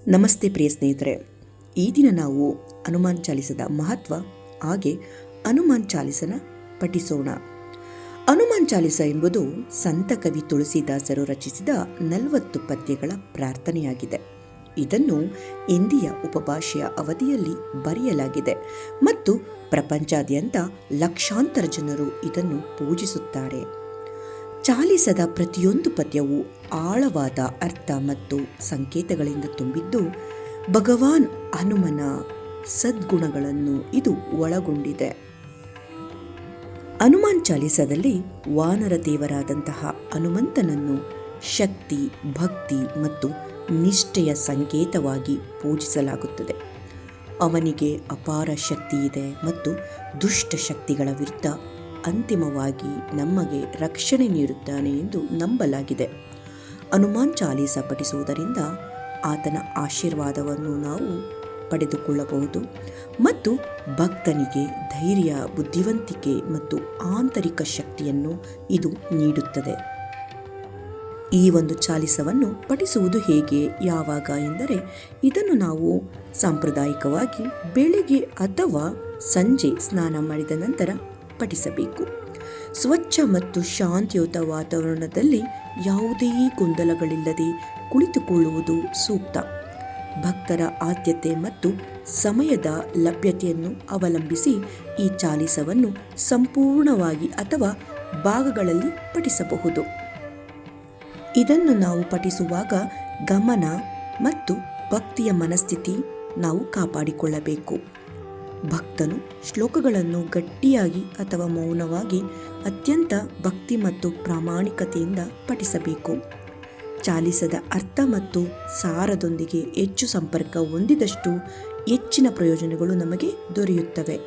ನಮಸ್ತೆ ಪ್ರಿಯ ಸ್ನೇಹಿತರೆ, ಈ ದಿನ ನಾವು ಹನುಮಾನ್ ಚಾಲಿಸದ ಮಹತ್ವ ಹಾಗೆ ಹನುಮಾನ್ ಚಾಲಿಸನ ಪಠಿಸೋಣ. ಹನುಮಾನ್ ಚಾಲಿಸ ಎಂಬುದು ಸಂತ ಕವಿ ತುಳಸಿದಾಸರು ರಚಿಸಿದ 40 ಪದ್ಯಗಳ ಪ್ರಾರ್ಥನೆಯಾಗಿದೆ. ಇದನ್ನು ಹಿಂದಿಯ ಉಪಭಾಷೆಯ ಅವಧಿಯಲ್ಲಿ ಬರೆಯಲಾಗಿದೆ ಮತ್ತು ಪ್ರಪಂಚಾದ್ಯಂತ ಲಕ್ಷಾಂತರ ಜನರು ಇದನ್ನು ಪೂಜಿಸುತ್ತಾರೆ. ಚಾಲಿಸದ ಪ್ರತಿಯೊಂದು ಪದ್ಯವು ಆಳವಾದ ಅರ್ಥ ಮತ್ತು ಸಂಕೇತಗಳಿಂದ ತುಂಬಿದ್ದು, ಭಗವಾನ್ ಹನುಮನ ಸದ್ಗುಣಗಳನ್ನು ಇದು ಒಳಗೊಂಡಿದೆ. ಹನುಮಾನ್ ಚಾಲಿಸದಲ್ಲಿ ವಾನರ ದೇವರಾದಂತಹ ಹನುಮಂತನನ್ನು ಶಕ್ತಿ, ಭಕ್ತಿ ಮತ್ತು ನಿಷ್ಠೆಯ ಸಂಕೇತವಾಗಿ ಪೂಜಿಸಲಾಗುತ್ತದೆ. ಅವನಿಗೆ ಅಪಾರ ಶಕ್ತಿ ಇದೆ ಮತ್ತು ದುಷ್ಟ ಶಕ್ತಿಗಳ ವಿರುದ್ಧ ಅಂತಿಮವಾಗಿ ನಮಗೆ ರಕ್ಷಣೆ ನೀಡುತ್ತಾನೆ ಎಂದು ನಂಬಲಾಗಿದೆ. ಹನುಮಾನ್ ಚಾಲೀಸ ಪಠಿಸುವುದರಿಂದ ಆತನ ಆಶೀರ್ವಾದವನ್ನು ನಾವು ಪಡೆದುಕೊಳ್ಳಬಹುದು ಮತ್ತು ಭಕ್ತನಿಗೆ ಧೈರ್ಯ, ಬುದ್ಧಿವಂತಿಕೆ ಮತ್ತು ಆಂತರಿಕ ಶಕ್ತಿಯನ್ನು ಇದು ನೀಡುತ್ತದೆ. ಈ ಒಂದು ಚಾಲಿಸವನ್ನು ಪಠಿಸುವುದು ಹೇಗೆ, ಯಾವಾಗ ಎಂದರೆ, ಇದನ್ನು ನಾವು ಸಾಂಪ್ರದಾಯಿಕವಾಗಿ ಬೆಳಿಗ್ಗೆ ಅಥವಾ ಸಂಜೆ ಸ್ನಾನ ಮಾಡಿದ ನಂತರ ಪಠಿಸಬೇಕು. ಸ್ವಚ್ಛ ಮತ್ತು ಶಾಂತಿಯುತ ವಾತಾವರಣದಲ್ಲಿ ಯಾವುದೇ ಗೊಂದಲಗಳಿಲ್ಲದೆ ಕುಳಿತುಕೊಳ್ಳುವುದು ಸೂಕ್ತ. ಭಕ್ತರ ಆದ್ಯತೆ ಮತ್ತು ಸಮಯದ ಲಭ್ಯತೆಯನ್ನು ಅವಲಂಬಿಸಿ ಈ ಚಾಲಿಸವನ್ನು ಸಂಪೂರ್ಣವಾಗಿ ಅಥವಾ ಭಾಗಗಳಲ್ಲಿ ಪಠಿಸಬಹುದು. ಇದನ್ನು ನಾವು ಪಠಿಸುವಾಗ ಗಮನ ಮತ್ತು ಭಕ್ತಿಯ ಮನಸ್ಥಿತಿ ನಾವು ಕಾಪಾಡಿಕೊಳ್ಳಬೇಕು. ಭಕ್ತನು ಶ್ಲೋಕಗಳನ್ನು ಗಟ್ಟಿಯಾಗಿ ಅಥವಾ ಮೌನವಾಗಿ ಅತ್ಯಂತ ಭಕ್ತಿ ಮತ್ತು ಪ್ರಾಮಾಣಿಕತೆಯಿಂದ ಪಠಿಸಬೇಕು. ಚಾಲಿಸದ ಅರ್ಥ ಮತ್ತು ಸಾರದೊಂದಿಗೆ ಹೆಚ್ಚು ಸಂಪರ್ಕ ಹೊಂದಿದಷ್ಟು ಹೆಚ್ಚಿನ ಪ್ರಯೋಜನಗಳು ನಮಗೆ ದೊರೆಯುತ್ತವೆ.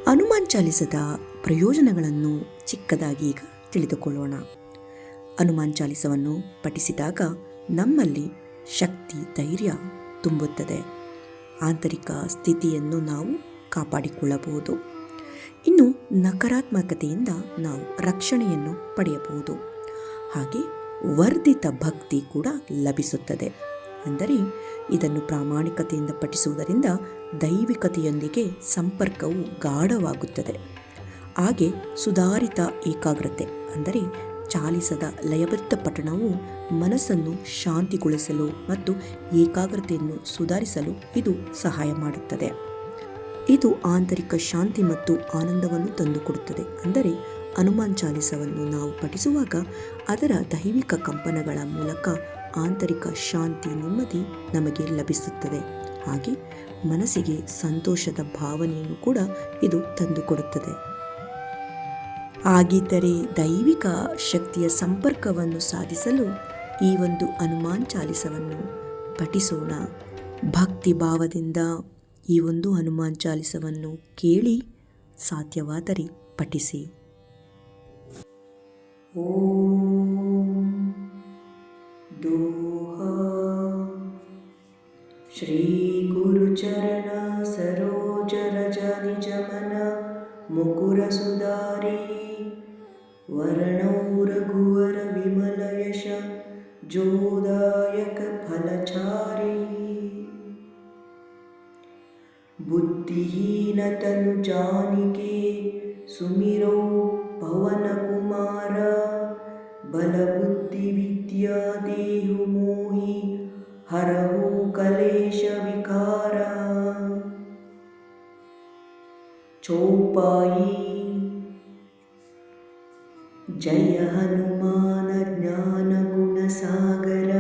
ಹನುಮಾನ್ ಚಾಲಿಸದ ಪ್ರಯೋಜನಗಳನ್ನು ಚಿಕ್ಕದಾಗಿ ಈಗ ತಿಳಿದುಕೊಳ್ಳೋಣ. ಹನುಮಾನ್ ಚಾಲಿಸವನ್ನು ಪಠಿಸಿದಾಗ ನಮ್ಮಲ್ಲಿ ಶಕ್ತಿ, ಧೈರ್ಯ ತುಂಬುತ್ತದೆ. ಆಂತರಿಕ ಸ್ಥಿತಿಯನ್ನು ನಾವು ಕಾಪಾಡಿಕೊಳ್ಳಬಹುದು. ಇನ್ನು ನಕಾರಾತ್ಮಕತೆಯಿಂದ ನಾವು ರಕ್ಷಣೆಯನ್ನು ಪಡೆಯಬಹುದು. ಹಾಗೆ ವರ್ಧಿತ ಭಕ್ತಿ ಕೂಡ ಲಭಿಸುತ್ತದೆ. ಅಂದರೆ ಇದನ್ನು ಪ್ರಾಮಾಣಿಕತೆಯಿಂದ ಪಠಿಸುವುದರಿಂದ ದೈವಿಕತೆಯೊಂದಿಗೆ ಸಂಪರ್ಕವು ಗಾಢವಾಗುತ್ತದೆ. ಹಾಗೆ ಸುಧಾರಿತ ಏಕಾಗ್ರತೆ, ಅಂದರೆ ಚಾಲಿಸದ ಲಯಬದ್ಧ ಪಠಣವು ಮನಸ್ಸನ್ನು ಶಾಂತಿಗೊಳಿಸಲು ಮತ್ತು ಏಕಾಗ್ರತೆಯನ್ನು ಸುಧಾರಿಸಲು ಇದು ಸಹಾಯ ಮಾಡುತ್ತದೆ. ಇದು ಆಂತರಿಕ ಶಾಂತಿ ಮತ್ತು ಆನಂದವನ್ನು ತಂದುಕೊಡುತ್ತದೆ. ಅಂದರೆ ಹನುಮಾನ್ ಚಾಲಿಸವನ್ನು ನಾವು ಪಠಿಸುವಾಗ ಅದರ ದೈವಿಕ ಕಂಪನಗಳ ಮೂಲಕ ಆಂತರಿಕ ಶಾಂತಿ, ನೆಮ್ಮದಿ ನಮಗೆ ಲಭಿಸುತ್ತದೆ. ಹಾಗೆ ಮನಸ್ಸಿಗೆ ಸಂತೋಷದ ಭಾವನೆಯನ್ನು ಕೂಡ ಇದು ತಂದುಕೊಡುತ್ತದೆ. ಹಾಗಿದ್ದರೆ ದೈವಿಕ ಶಕ್ತಿಯ ಸಂಪರ್ಕವನ್ನು ಸಾಧಿಸಲು ಈ ಒಂದು ಹನುಮಾನ್ ಚಾಲಿಸವನ್ನು ಪಠಿಸೋಣ. ಭಕ್ತಿ ಭಾವದಿಂದ ಈ ಒಂದು ಹನುಮಾನ್ ಚಾಲಿಸವನ್ನು ಕೇಳಿ, ಸಾಧ್ಯವಾದರೆ ಪಠಿಸಿ. ಓಂ ದೋಹಾ ಶ್ರೀ ಗುರುಚರಣ ಸರೋಜ ರಜ ನಿಜ ಮನ ಮುಕುರ ಸುಧಾರಿ ವರ್ಣೌ ರಘುವರ ವಿಮಲ ಯಶ ಜೋದಾಯಕ ಫಲಚಾರಿ ಬುದ್ಧಿಹೀನ ತನು ಜಾನಿಕೆ ಸುಮಿರೌ ಪವನ ಕುಮಾರ ಬಲ ಬುದ್ಧಿ ವಿದ್ಯಾ ದೇಹು ಮೋಹಿ ಹರಹು ಕಲೇಶ ವಿಕಾರ ಚೌಪಾಯಿ ಜಯ ಹನುಮಾನ ಜ್ಞಾನ ಗುಣ ಸಾಗರ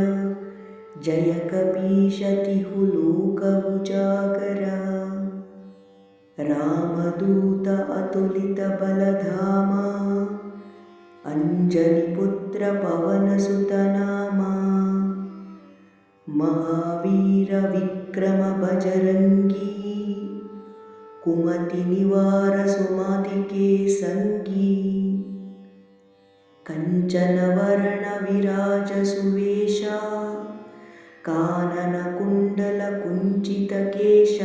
ಜಯ ಕಪೀಶತಿಹು ಲೋಕ ಉಜಾಗರ ರಾಮದೂತ ಅತುಲಿತ ಬಲಧಾಮ ಅಂಜನಿ ಪುತ್ರ ಪವನ ಸುತನಾಮ ಮಹಾವೀರ ವಿಕ್ರಮ ಬಜರಂಗಿ ಕುಮತಿ ನಿವಾರ ಸುಮತಿಕೆ ಸಂಗಿ ಕಂಚನ ವರ್ಣ ವಿರಾಜ ಸುವೇಶ ಕಾನನ ಕುಂಡಲ ಕುಂಚಿತ ಕೇಶ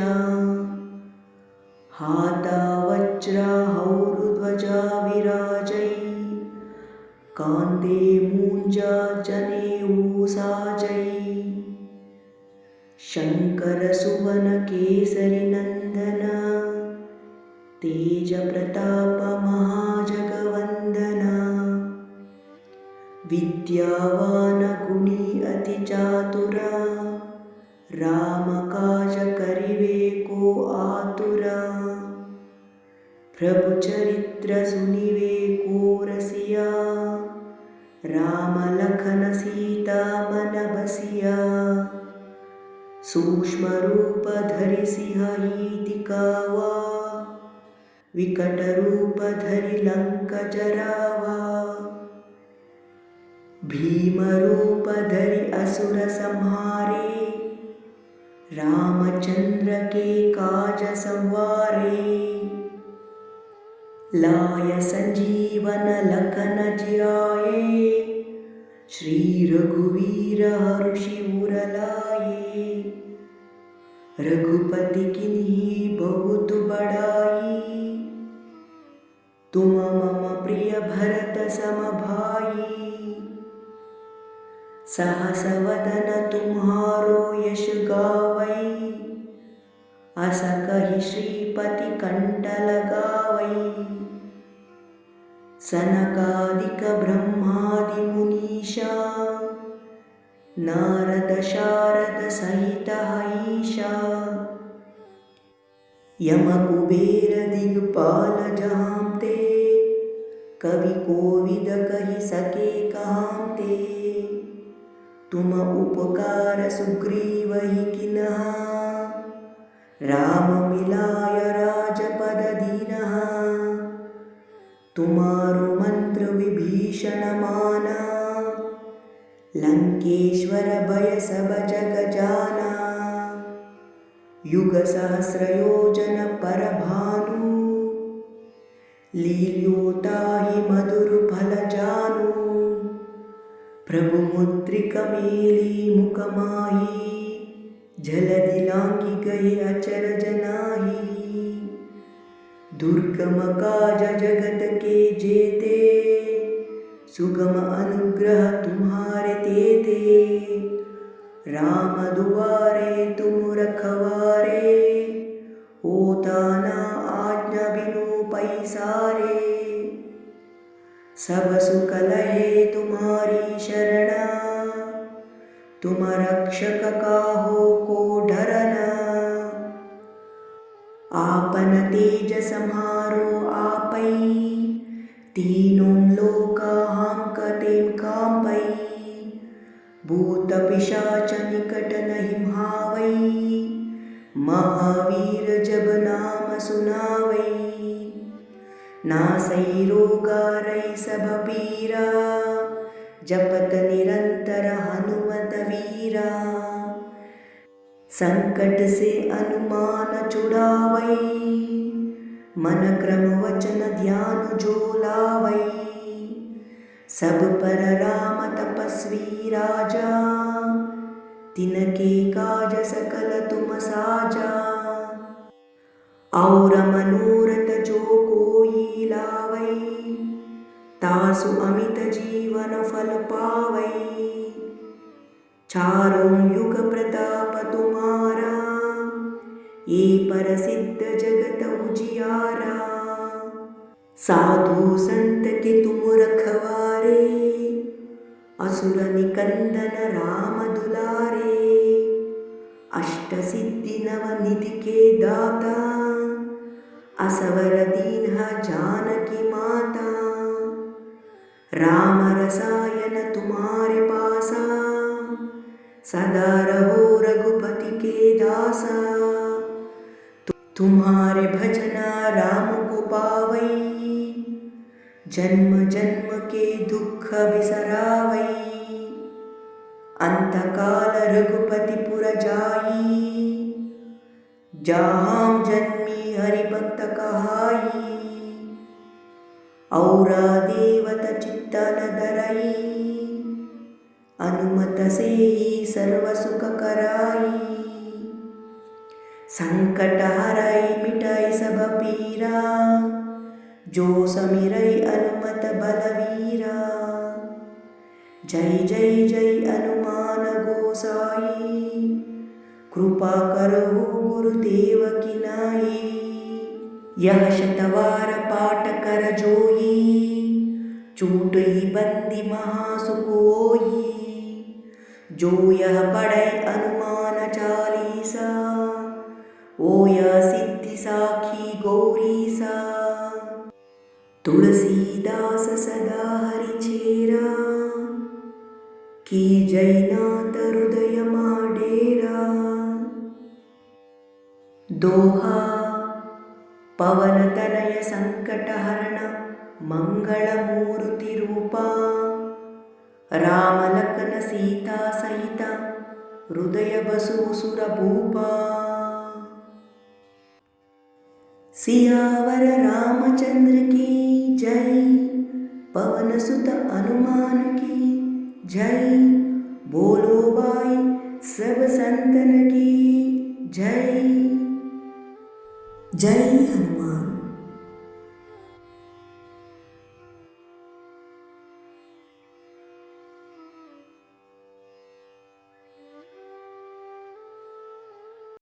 ಹಾತ ವಜ್ರ ಹೌರು ಧ್ವಜ ವಿರಾಜೈ ಕಾಂತೆ ಮೂಂಜ ಜನೇऊ ಸಾಜೈ ಶಂಕರ ಸುವನ ಕೇಸರಿ ನಂದನ ತೇಜ ಪ್ರತಾಪ ಮಹಾಜಗವಂದನ ವಿದ್ಯಾವಾನ ಗುಣಿ ಅತಿ ಚಾತುರ ರಾಮ ಕಾಜ ಕರಿವೇಕೋ ಆತುರ ಪ್ರಭು ಚರಿತ್ರ ಸುನಿವೇಕೋ ರಸಿಯ ರಾಮ ಲಖನ ಸೀತಾ ಮನ ಬಸಿಯ सूक्ष्म रूप धरिसि हईति कावा विकट रूप धरि लंक जरावा भीम रूप धरि असुर संहारे रामचंद्र के काज संवारे लाय संजीवन लखन जियाए श्री रघुवीर हर्षि उर लाए रघुपति किन्ही बहुत बड़ाई तुम मम प्रिय भरत सम भाई सहस वदन तुम्हारो यश गावै अस कहि श्रीपति कंठ लगावै सनकादिक ब्रह्मादि मुनीषा नारद शारद सहित हईशा यम कुबेर दिगपाल जहाँते कवि कोविद कहि सके कहाँते तुम उपकार सुग्रीव ही किन्हा राम मिलाय राजपद दीन्हा तुम्हारो मंत्र विभीषण माना लंकेश्वर भय सब जग जाना युग सहस्र योजन पर भानु लील्योताहि मधुर फल जानु प्रभु मुद्रिक मेली मुख माही जलधि लांघि गए अचरज नाही दुर्गम काज जगत के जेते सुगम अनुग्रह तुम्हारे तेते राम दुआरे तुम रखवारे होता ना आज्ञा बिनु पैसारे सब सुख लहे तुम्हारी शरणा तुम रक्षक काहो को डरना आपन तेज सम्हारो आपै तीनों लोका हांकते कांपै भूत पिशाच निकट नहीं भावै महावीर जब नाम सुनावै नासै रोगा रै सब पीरा जपत निरंतर हनुमत वीरा संकट से अनुमान छुड़ावै मन क्रम वचन ध्यान जो लावै सब पर राम तपस्वी राजा तिनके काज सकल तुम साजा और मनोरथ जो कोई लावै तासु अमित जीवन फल पावै चारों युग प्रताप तुम्हारा ये प्रसिद्ध जगत उजियारा साधु संत के तुम रखवारे असुर निकंदन राम दुलारे अष्ट सिद्धि नव निधि के दाता असवर दीन्हा जानकी माता राम रसायन तुम्हारे पासा सदा रहो रघुपति के दासा तुम्हारे भजना राम को पावै जन्म जन्म के दुख बिसरावै अंतकाल रघुपति पुर जाई जहाँ जन्मी हरि भक्त कहाई औरा देवत चित्त न धरई अनुमत से ही सर्व सुख कराई संकट हराई मिटाई सब पीरा जो समिरै अनुमत बलवीरा जय जय जय हनुमान गोसाई कृपा करो गुरुदेव की नाई। यह शतवार पाठ कर जोई, छूटई बंदी महासुख होई। जो यह पढ़ै हनुमान चालीसा, ओ यह सिद्धि साखी गौरीसा। तुलसीदास सदा हरि चेरा, की जयनाथ हृदय डेरा। दोहा पवन तनय संकट हरण मंगल मूर्ति रूपा। राम लखन सीता सहित हृदय बसु सुर भूपा। सियावर रामचंद्र की जय, पवन सुत हनुमान की जय। बोलो भाई सब संतन की जय। जय हनुमान।